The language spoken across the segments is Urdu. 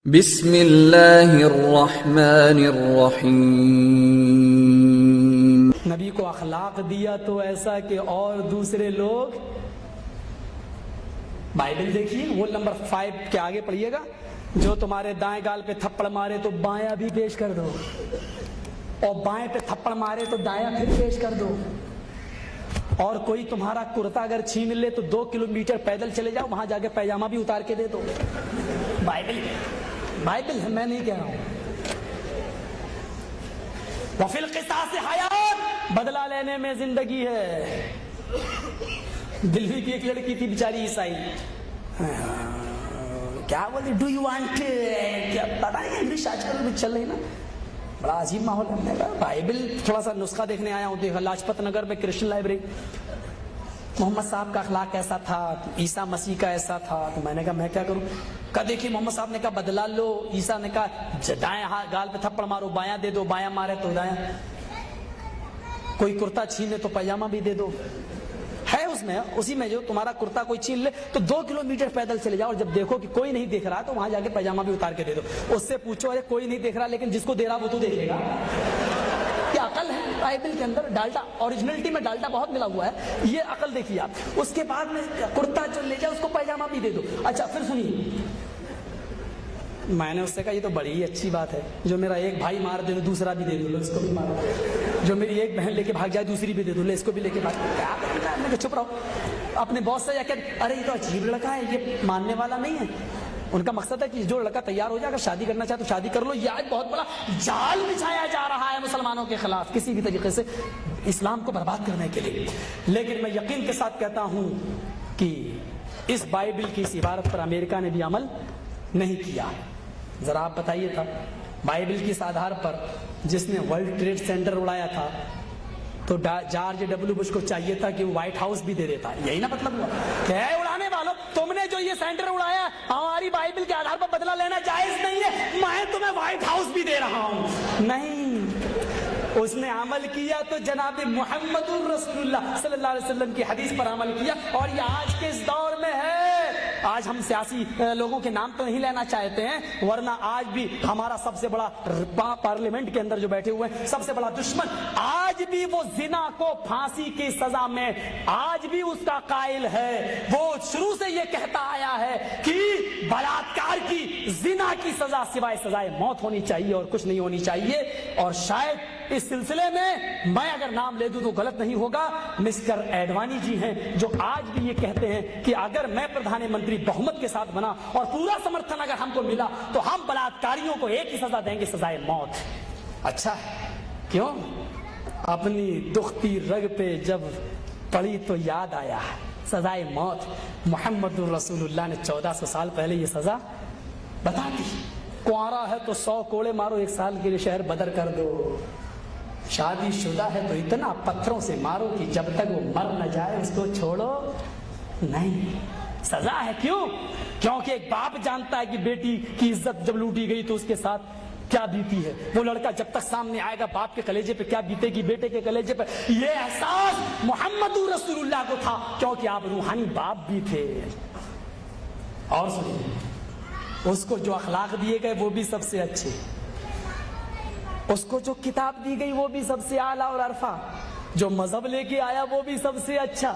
بسم اللہ الرحمن الرحیم۔ نبی کو اخلاق دیا تو ایسا کہ اور دوسرے لوگ، بائبل دیکھیے وہ نمبر 5 کے آگے پڑھیے گا، جو تمہارے دائیں گال پہ تھپڑ مارے تو بایاں بھی پیش کر دو، اور بائیں پہ تھپڑ مارے تو دایاں پھر پیش کر دو، اور کوئی تمہارا کرتا اگر چھین لے تو 2 کلومیٹر پیدل چلے جاؤ، وہاں جا کے پیجامہ بھی اتار کے دے دو۔ بائبل ہے، میں نہیں کہہ رہا ہوں۔ وفی القصاص حیات، بدلہ لینے میں زندگی ہے۔ دلوی کی ایک لڑکی تھی بیچاری عیسائی، کیا بولتی، ڈو یو وانٹ، کیا پتا نہیں انگلش آج کل چل رہی نا، بڑا عجیب ماحول ہے۔ بائبل تھوڑا سا نسخہ دیکھنے آیا ہوں، دیکھا لاجپت نگر میں کرسچن لائبریری، محمد صاحب کا اخلاق کیسا تھا، عیسیٰ مسیح کا ایسا تھا، تو میں نے کہا میں کیا کروں، کہا دیکھیے محمد صاحب نے کہا بدلہ لو، عیسیٰ نے کہا دائیں گال پہ تھپڑ مارو، بایاں دے دو، بایاں مارے تو دایاں، کوئی کرتا چھینے تو پیجامہ بھی دے دو، ہے اس میں، اسی میں جو تمہارا کرتا کوئی چھین لے تو 2 کلومیٹر پیدل چلے جاؤ، اور جب دیکھو کہ کوئی نہیں دیکھ رہا تو وہاں جا کے پیجامہ بھی اتار کے دے دو۔ اس سے پوچھو ارے کوئی نہیں دیکھ رہا لیکن جس کو دے رہا وہ تو دیکھے گا، کیا عقل ہے بائبل کے اندر؟ ڈالٹا اوریجنلٹی میں ڈالٹا بہت ملا ہوا ہے، یہ عقل دیکھیے آپ۔ اس کے بعد میں کرتا جو لے جائے اس کو پیجامہ بھی دے دو۔ اچھا پھر سنیے، میں نے اس سے کہا یہ تو بڑی اچھی بات ہے، جو میرا ایک بھائی مار دے دوسرا بھی دے دو، اس کو بھی مارو، جو میری ایک بہن لے کے بھاگ جائے دوسری بھی دے دو، لے اس کو بھی لے کے بھاگ۔ کیا میں کہ چپ رہو، اپنے باس سے جا کے ارے یہ تو عجیب لڑکا ہے، یہ ماننے والا نہیں ہے۔ ان کا مقصد ہے کہ جو لڑکا تیار ہو جائے اگر شادی کرنا چاہے تو شادی کر لو۔ یہ آج بہت بڑا جال بچھایا جا رہا ہے مسلمانوں کے خلاف کسی بھی طریقے سے اسلام کو برباد کرنے کے لیے، لیکن میں یقین کے ساتھ کہتا ہوں کہ اس بائبل کی اس عبارت پر امریکہ نے بھی عمل نہیں کیا۔ ذرا آپ بتائیے تھا، بائبل کی اس آدھار پر جس نے ورلڈ ٹریڈ سینٹر اڑایا تھا تو جارج ڈبلیو بش کو چاہیے تھا کہ وہ وائٹ ہاؤس بھی دے دیتا، یہی نا مطلب ہوا کہ اے اڑانے والوں، تم نے جو یہ سینٹر اڑایا ہماری بائبل کے آدھار پر بدلہ لینا جائز نہیں ہے، میں تمہیں وائٹ ہاؤس بھی دے رہا ہوں۔ نہیں، اس نے عمل کیا تو جناب محمد رسول اللہ صلی اللہ علیہ وسلم کی حدیث پر عمل کیا، اور یہ آج کے اس دور میں ہے۔ آج ہم سیاسی لوگوں کے نام تو نہیں لینا چاہتے ہیں، ورنہ آج بھی ہمارا سب سے بڑا پارلیمنٹ کے اندر جو بیٹھے ہوئے ہیں، سب سے بڑا دشمن آج بھی وہ زنا کو پھانسی کی سزا میں آج بھی اس کا قائل ہے۔ وہ شروع سے یہ کہتا آیا ہے کہ بلاತ್ಕಾರ کی، زنا کی سزا سوائے سزائے موت ہونی چاہیے اور کچھ نہیں ہونی چاہیے۔ اور شاید اس سلسلے میں میں اگر نام لے دوں تو غلط نہیں ہوگا، مسٹر ایڈوانی جی ہیں جو آج بھی یہ کہتے ہیں کہ اگر میں پردھان منتری بہمت کے ساتھ بنا اور پورا سمرتھن اگر ہم کو ملا تو ہم بلاತ್ಕಾریوں کو ایک ہی سزا دیں گے، سزائے موت۔ اچھا کیوں؟ اپنی دکھتی رگ پہ جب پڑی تو یاد آیا سزائے موت۔ محمد رسول اللہ نے 1400 سال پہلے یہ سزا بتا دی۔ کنوارا ہے تو 100 کوڑے مارو، 1 سال کے لیے شہر بدر کر دو۔ شادی شدہ ہے تو اتنا پتھروں سے مارو کہ جب تک وہ مر نہ جائے اس کو چھوڑو نہیں۔ سزا ہے، کیوں؟ کیونکہ ایک باپ جانتا ہے کہ بیٹی کی عزت جب لوٹی گئی تو اس کے ساتھ کیا بیتی ہے، وہ لڑکا جب تک سامنے آئے گا باپ کے کلیجے پہ کیا بیتے گی، بیٹے کے کلیجے پہ۔ یہ احساس محمد رسول اللہ کو تھا کیونکہ آپ روحانی باپ بھی تھے۔ اور سنیے، اس کو جو اخلاق دیے گئے وہ بھی سب سے اچھے، اس کو جو کتاب دی گئی وہ بھی سب سے اعلیٰ اور عرفہ، جو مذہب لے کے آیا وہ بھی سب سے اچھا،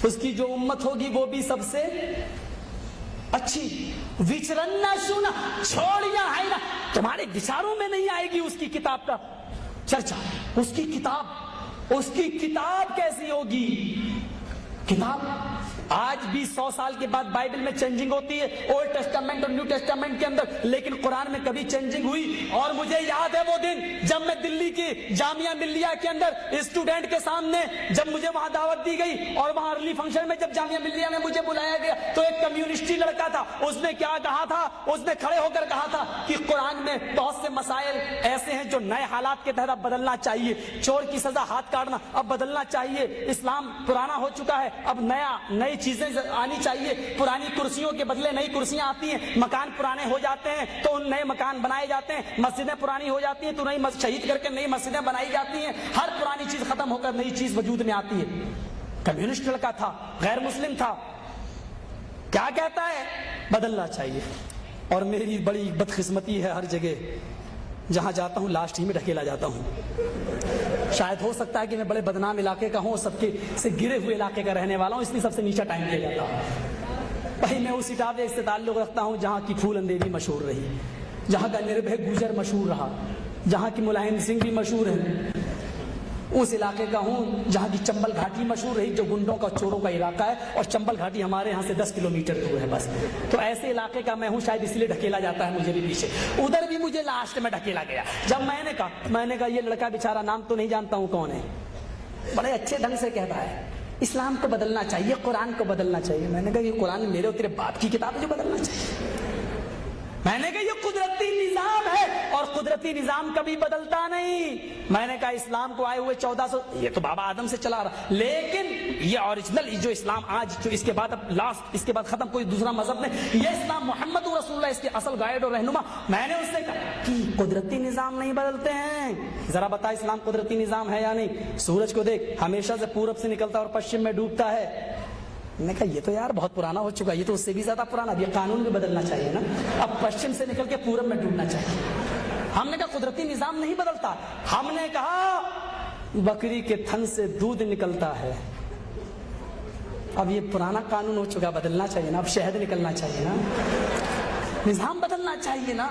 اس کی جو امت ہوگی وہ بھی سب سے اچھی۔ وچرنا سنا چھوڑیا ہے نا، تمہارے وچاروں میں نہیں آئے گی اس کی کتاب کا چرچا۔ اس کی کتاب کیسی ہوگی؟ کتاب آج بھی 100 سال کے بعد بائبل میں چینجنگ ہوتی ہے، اولڈ ٹیسٹامنٹ اور نیو ٹیسٹامنٹ کے اندر، لیکن قرآن میں کبھی چینجنگ ہوئی؟ اور مجھے یاد ہے وہ دن جب میں دلی کی جامعہ ملیہ کے اندر اسٹوڈنٹ کے سامنے جب مجھے وہاں دعوت دی گئی، اور وہاں ارلی فنکشن میں جب جامعہ ملیہ میں مجھے بلایا گیا تو ایک کمیونسٹی لڑکا تھا، اس نے کیا کہا تھا؟ اس نے کھڑے ہو کر کہا تھا کہ قرآن میں بہت سے مسائل ایسے ہیں جو نئے حالات کے تحت بدلنا چاہیے، چور کی سزا ہاتھ کاٹنا اب بدلنا چاہیے، اسلام پرانا ہو چکا ہے، اب نئی چیزیں آنی چاہیے، پرانی کرسیوں کے بدلے نئی کرسیاں آتی ہیں، مکان پرانے ہو جاتے ہیں تو ان نئے مکان بنائے جاتے ہیں، مسجدیں پرانی ہو جاتی ہیں تو نئی شہید کر کے نئی مسجدیں بنائی جاتی ہیں، ہر پرانی چیز ختم ہو کر نئی چیز وجود میں آتی ہے۔ کمیونسٹ لڑکا تھا، غیر مسلم تھا، کیا کہتا ہے؟ بدلنا چاہیے۔ اور میری بڑی بدقسمتی ہے، ہر جگہ جہاں جاتا ہوں لاسٹ ہی میں ڈھکیلا جاتا ہوں۔ شاید ہو سکتا ہے کہ میں بڑے بدنام علاقے کا ہوں، سب کے سے گرے ہوئے علاقے کا رہنے والا ہوں، اس لیے سب سے نیچا ٹائم دیا جاتا ہوں۔ بھائی میں اس اٹاوے سے تعلق رکھتا ہوں جہاں کی پھول اندیوی مشہور رہی، جہاں کا نربھے گوجر مشہور رہا، جہاں کی ملائم سنگھ بھی مشہور ہیں۔ اس علاقے کا ہوں جہاں کی چمبل گھاٹی مشہور رہی، جو گنڈوں کا چوروں کا علاقہ ہے، اور چمبل گھاٹی ہمارے یہاں سے 10 کلومیٹر دور ہے بس۔ تو ایسے علاقے کا میں ہوں، شاید اس لیے ڈھکیلا جاتا ہے مجھے بھی پیچھے۔ ادھر بھی مجھے لاسٹ میں ڈھکیلا گیا۔ جب میں نے کہا یہ لڑکا بیچارہ، نام تو نہیں جانتا ہوں کون ہے، بڑے اچھے ڈھنگ سے کہتا ہے اسلام کو بدلنا چاہیے، قرآن کو بدلنا چاہیے۔ میں نے کہا یہ قرآن میرے اور تیرے باپ کی کتاب ہے جو بدلنا چاہیے؟ میں نے کہا یہ قدرتی نظام ہے اور قدرتی نظام کبھی بدلتا نہیں۔ میں نے کہا اسلام کو آئے ہوئے 1400، یہ تو بابا آدم سے چلا رہا، لیکن یہ اوریجنل جو اسلام آج جو اس کے بعد اب لاسٹ اس کے بعد ختم کوئی دوسرا مذہب نہیں، یہ اسلام محمد رسول اللہ اس کے اصل گائیڈ اور رہنما۔ میں نے اس سے کہا کہ قدرتی نظام نہیں بدلتے ہیں، ذرا بتا اسلام قدرتی نظام ہے یا نہیں؟ سورج کو دیکھ، ہمیشہ سے پورب سے نکلتا اور پشچم میں ڈوبتا ہے۔ میں نے کہا یہ تو یار بہت پرانا ہو چکا، یہ تو اس سے بھی زیادہ پرانا، اب یہ قانون بھی بدلنا چاہیے نا، اب پشچم سے نکل کے پورب میں ڈوبنا چاہیے۔ ہم نے کہا قدرتی نظام نہیں بدلتا، ہم نے کہا بکری کے تھن سے دودھ نکلتا ہے، اب یہ پرانا قانون ہو چکا، بدلنا چاہیے نا، اب شہد نکلنا چاہیے نا، نظام بدلنا چاہیے نا۔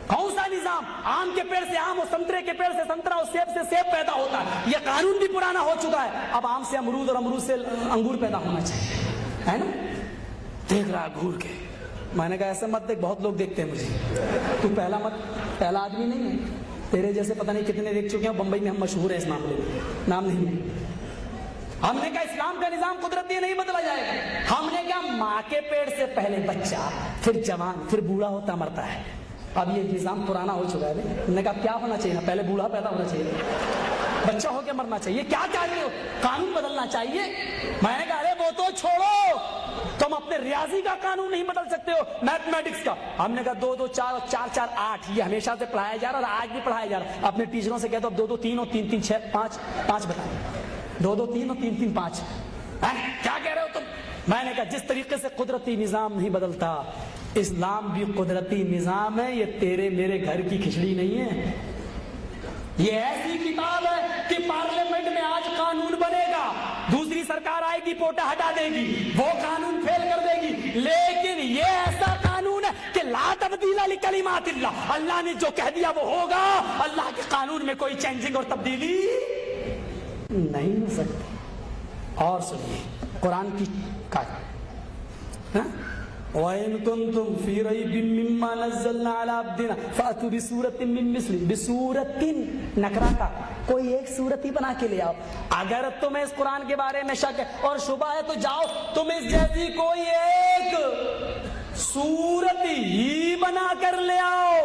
کون سا نظام؟ آم کے پیڑ سے آم اور سنترے کے پیڑ سے سنترا اور سیب سے سیب پیدا ہوتا ہے، یہ قانون بھی پرانا ہو چکا ہے، اب آم سے امرود اور امرود سے انگور پیدا ہونا چاہیے، ہے نا؟ دیکھ رہا گھور کے۔ میں نے کہا ایسے مت دیکھ، بہت لوگ دیکھتے ہیں مجھے، تو پہلا آدمی نہیں ہے، تیرے جیسے پتہ نہیں کتنے دیکھ چکے ہیں، بمبئی میں ہم مشہور ہیں اس معاملے میں، نام نہیں۔ ہم نے کہا اسلام کا نظام قدرتی نہیں بدلا جائے گا۔ ہم نے کہا ماں کے پیڑ سے پہلے بچہ، پھر جوان، پھر بوڑھا ہوتا مرتا ہے، اب یہ نظام پرانا ہو چکا ہے۔ ہم نے کہا کیا ہونا چاہیے نا، پہلے بوڑھا پیدا ہونا چاہیے، بچہ ہو کے مرنا چاہیے، کیا چاہیے ہو؟ قانون بدلنا چاہیے۔ میں نے کہا ارے وہ تو چھوڑو، تم اپنے ریاضی کا قانون نہیں بدل سکتے ہو، میتھمیٹکس کا۔ ہم نے کہا 2 2 4 4 4 8 یہ ہمیشہ سے پڑھایا جا رہا اور آج بھی پڑھایا جا رہا۔ اپنے ٹیچروں سے کہہ دو اب 2 2 3 اور 3 3 6 5 5 بتائیں، 2 2 3 اور 3 3 5، کیا کہہ رہے ہو تم؟ میں نے کہا جس طریقے سے قدرتی نظام نہیں بدلتا، اسلام بھی قدرتی نظام ہے، یہ تیرے میرے گھر کی کھچڑی نہیں ہے، یہ ایسی کتاب ہے کہ پارلیمنٹ میں آج قانون بنے گا، دوسری سرکار آئے گی پوٹا ہٹا دے گی، وہ قانون فیل کر دے گی، لیکن یہ ایسا قانون ہے کہ لا تبدیل لکلمات اللہ، اللہ نے جو کہہ دیا وہ ہوگا، اللہ کے قانون میں کوئی چینجنگ اور تبدیلی نہیں ہو سکتی۔ اور سنیے قرآن کی وَإِن كُنتُمْ فِي رَيْبٍ مِّمَّا نَزَّلْنَا عَلَىٰ عَبْدِنَا فَأْتُوا بِسُورَةٍ مِّن مِّثْلِهِ، بِسُورَةٍ نکرہ کا کوئی ایک صورت ہی بنا کے لے آؤ، اگر تمہیں اس قرآن کے بارے میں شک ہے اور شبہ ہے تو جاؤ تم اس جیسی کوئی ایک صورت ہی بنا کر لے آؤ۔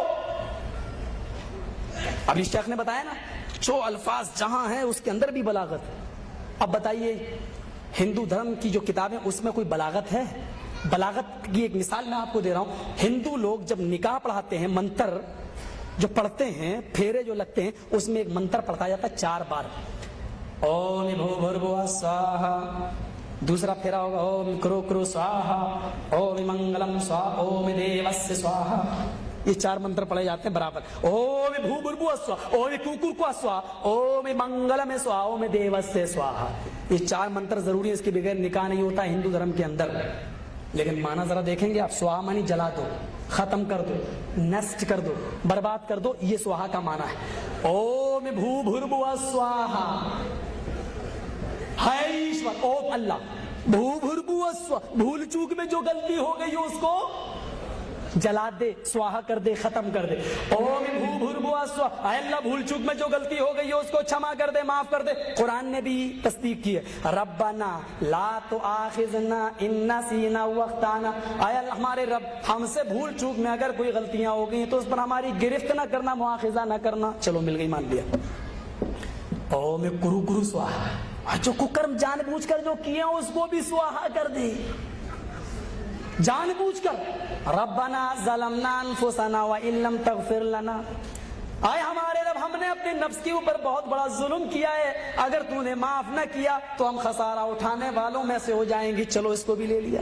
اب اس شیخ نے بتایا نا جو الفاظ جہاں ہیں اس کے اندر بھی بلاغت۔ اب بتائیے ہندو دھرم کی جو کتابیں اس میں کوئی بلاغت ہے؟ بلاغت کی ایک مثال میں آپ کو دے رہا ہوں، ہندو لوگ جب نکاح پڑھاتے ہیں، منتر جو پڑھتے ہیں، پھیرے جو لگتے ہیں، اس میں ایک منتر پڑھا جاتا ہے 4 بار، اوم بھو بھربھوا سواہا، دوسرا پھیرا ہوگا اوم کرو کرو سواہا، اوم منگلم سواہا، اوم دیوس سواہا، یہ 4 منتر پڑھے جاتے ہیں برابر، اوم بھو بھربھوا سواہا، اوم کوکر سواہا، اوم منگلم سواہا، اوم دیوس سواہا، یہ 4 منتر ضروری ہے، اس کے بغیر نکاح نہیں ہوتا ہندو دھرم کے اندر۔ لیکن معنی ذرا دیکھیں گے آپ، سواہا معنی جلا دو، ختم کر دو، نسٹ کر دو، برباد کر دو، یہ سواہا کا معنی ہے۔ اوم بھو بھربھوا سواہا، ہے ایشور، اوم اللہ، بھو بھربھوا سواہا، بھول چوک میں جو غلطی ہو گئی اس کو جلا دے، سواہا کر دے، ختم کر دے۔ اوم بھو بھربھوا سواہا، اے اللہ بھول چوک میں جو غلطی ہو گئی ہے اس کو چھما کر دے، معاف کر دے۔ قرآن نے بھی تصدیق کی ہے، ربنا لا تؤاخذنا ان نسینا واخطانا، اے اللہ ہمارے رب ہم سے بھول چوک میں اگر کوئی غلطیاں ہو گئی ہیں تو اس پر ہماری گرفت نہ کرنا، مؤاخذہ نہ کرنا۔ چلو مل گئی، مان لیا۔ اوم کرو کرو سواہا، جو ککرم جان بوجھ کر جو کیے ہیں اس کو بھی سواہا کر دے، جان بوجھ کر۔ ربنا ظلمنا انفسنا وان لم تغفر لنا، آئے ہمارے رب ہم نے اپنے نفس کے اوپر بہت بڑا ظلم کیا ہے، اگر تو نے معاف نہ کیا تو ہم خسارہ اٹھانے والوں میں سے ہو جائیں گے۔ چلو اس کو بھی لے لیا۔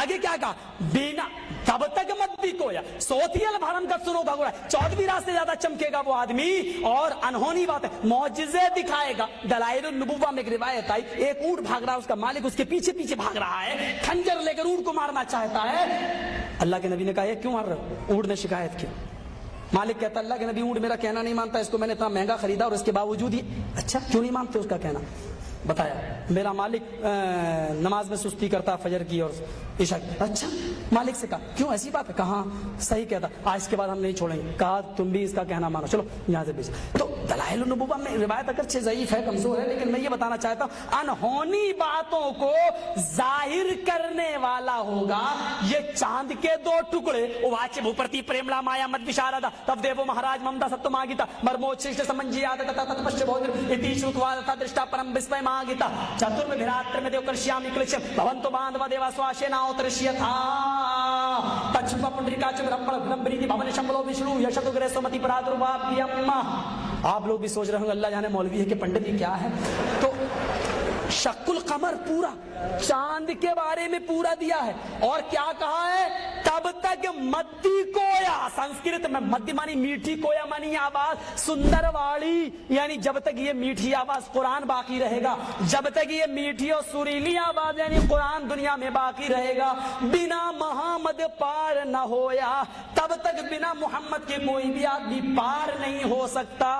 آگے کیا کہا؟ بینا تب تک مت بھی کویا سوتی البھرم کا سنو بھگوڑا 14 رات سے زیادہ چمکے گا وہ آدمی، اور انہونی بات ہے معجزے دکھائے گا۔ دلائل النبوہ میں ایک روایت آئی، ایک اونٹ بھاگ رہا ہے، اس کا مالک اس کے پیچھے پیچھے بھاگ رہا ہے، خنجر لے کر اونٹ کو مارنا چاہتا ہے۔ اللہ کے نبی نے کہا یہ کیوں مار رہے ہو؟ اونٹ نے شکایت کی۔ مالک کہتا اللہ کے نبی اونٹ میرا کہنا نہیں مانتا، اس کو میں نے اتنا مہنگا خریدا اور اس کے باوجود ہی۔ اچھا کیوں نہیں مانتے اس کا کہنا؟ بتایا میرا مالک نماز میں سستی کرتا فجر کی اور عشاء کی۔ اچھا مالک سے کہا کیوں ایسی بات ہے؟ کہا صحیح کہتا، آج کے بعد ہم نہیں چھوڑیں گے۔ کہا تم بھی اس کا کہنا مانو، چلو یہاں سے بھیج۔ تو دلائل النبوہ میں روایت اگرچہ ضعیف ہے، کمزور ہے، لیکن میں یہ بتانا چاہتا ہوں انہونی باتوں کو ظاہر کرنے والا ہوگا۔ یہ چاند کے 2 ٹکڑے واچ بھوپرتی پریملا مایا مد وشارد تب دیو مہاراج ممتا ستو ماگیتا مرموچ شیشت سمنجیات تتا تتپشچ بہودر اتی شروتواد تتا درشتا پرم بسمے ماگیتا چتر میں بھراتر میں دیو کرشیامی کلشم بھونتو باندھوا دیوا سواشینا اوترشیتا تچھپا پنڈریکا چمرپڑ بھنبریتی بھون شمبلو وشنو یشتو گرے سومتی پرادرواپیم۔ آپ لوگ بھی سوچ رہے ہوں اللہ جانے مولوی ہے کہ پنڈت ہی کیا ہے۔ تو شق القمر پورا چاند کے بارے میں پورا دیا ہے، اور کیا کہا ہے؟ تب تک مدی کویا، سنسکرت میں مدی مانی میٹھی، کویا مانی آواز، سندر واڑی یعنی جب تک یہ میٹھی آواز قرآن باقی رہے گا، جب تک یہ میٹھی اور سریلی آواز یعنی قرآن دنیا میں باقی رہے گا، بنا محمد پار نہ ہویا، تب تک بنا محمد کے کوئی بھی آدمی پار نہیں ہو سکتا۔